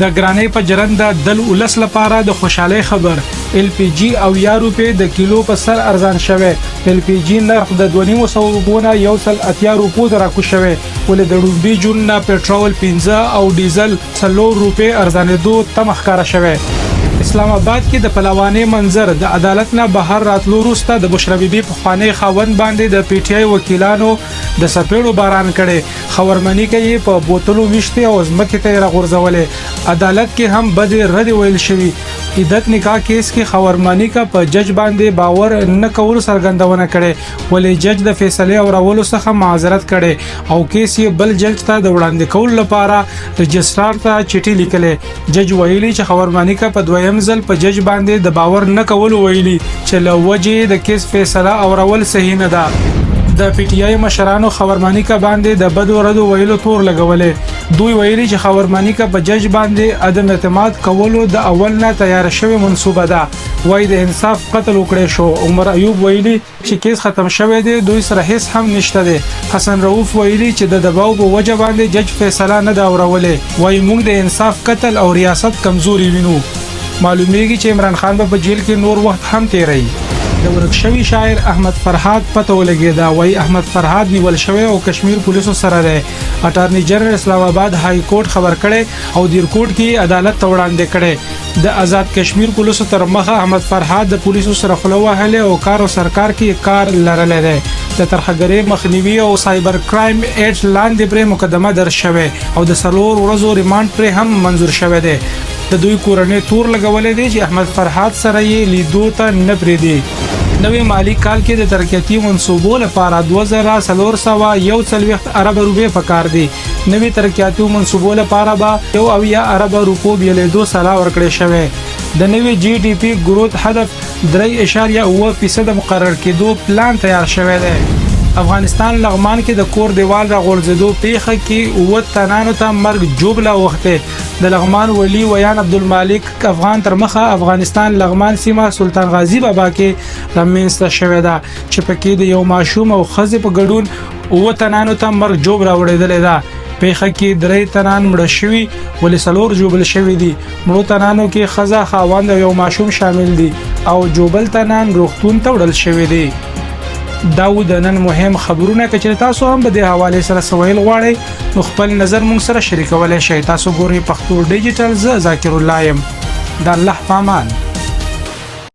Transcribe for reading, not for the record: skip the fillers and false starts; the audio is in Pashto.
د ګرانۍ په جرند دل ولس لپاره د خوشحالي خبر ال پی جی او یا روپې د کیلو په سر ارزان شوه. ال پی جی نرخ د 2.9 یو سل اتیا روپو ته راکو شوه ولې د روبي جون نه پېټرول 15 او ډیزل 3 روپې ارزانېدو تمخ کار شوه. اسلام آباد کې د پهلواني منظر د عدالت نه بهر راتلو وروسته د بشرا بیبي په خواني خاوند باندې د پی ټ آی وکیلانو د سپېړو باران کړي. خبرمنی کوي په بوتلو وشته او ځمکه ته راغورځولې. عدالت کې هم بد رد ویل شوی. عدت نکاح کیس کې خبرمانی کا په جج باندې باور نه کول سرګندونه کړي ولې جج د فیصله اورولو څخه معذرت کړي او کیس یې بل جج ته د وړاندې کول لپاره رجسترار ته چټي لیکلې. جج ویلي چې خبرمانی کا په دویم ځل په جج باندې د باور نه کول ویلي چې له وجې د کیس فیصله اورول صحیح نه ده. د پی ټ آی مشرانو خبرمانی کا باندې د بدو ردو ویلو تور لګولې. دوی ویلي چې خبرمانی کا په جج باندې عدم اعتماد کولو د اول نه تیار شوی منصوبه ده. وای د انصاف قتل وکړي شو. عمر ایوب ویلي چې کیس ختم شوی دی دوی سره هیڅ هم نشته دی. حسن رؤوف ویلي چې د دباو په وجه باندې جج فیصله نه دا اورولې. وای موږ د انصاف قتل او ریاست کمزوري وینو. معلومیږي چې عمران خان په جیل کې نور وخت هم تیری. د ورکشوي شاعر احمد فرحات پته ولګیدا. وای احمد فرحات نیول شوی او کشمیر پولیسو سره دی. اټارنی جنرال اسلام آباد های کورټ خبر کړي او دیر کورټ کې عدالت ته وړاندې کړي. د آزاد کشمیر پولیسو تر مخه احمد فرحات د پولیسو سره خلو وهله او کار او سرکار کې کار لرل دی. د ترخګری مخنیوي او سایبر کرایم ایکټ لاندې پر مقدمه درج شوه او د سلور ورځو ریماند پر هم منزور شوه دی. د دوی کورنۍ تور لګولې دي چې احمد فرحات سره یې لیدو ته نه پریدي. نوې مالی کال کې د ترقیاتي منصوبو لپاره 2441 ارب روپے پکار دي. نوې ترقیاتي منصوبو لپاره به 1 ارب روپو بیلېدو سلا ورکړې شوه. د نوې جی ډي پی ګروث هدف 3.9% مقرر کېدو پلان تیار شوی دی. افغانستان لغمان کې د کور دیوال را غورځېدو پیښه کې 9 تنانو ته مرګ جوړلا وخته. د لغمان ولی ویان عبدالمالک افغان تر مخه افغانستان لغمان سیمه سلطان غازی بابا کې رامنځته شوې ده چې پکې د یو ماشوم او خزې په ګډون 9 تنانو ته مرګ جوړ راوړېدل ده. پیښه کې 3 تنان مړ شوي ولې سلور جوبل شوي دي. مړو تنانو کې خزه خاوند او یو ماشوم شامل دي او جوبل تنان روغتون ته وړل شوي دي. داود نن مهم خبرونه کچې تاسو هم به د حواله سره سوال غواړئ نو خپل نظر مون سره شریکولای شئ. تاسو ګورئ پښتو ډیجیټل ز ذاکر الله يم. د الله پامان.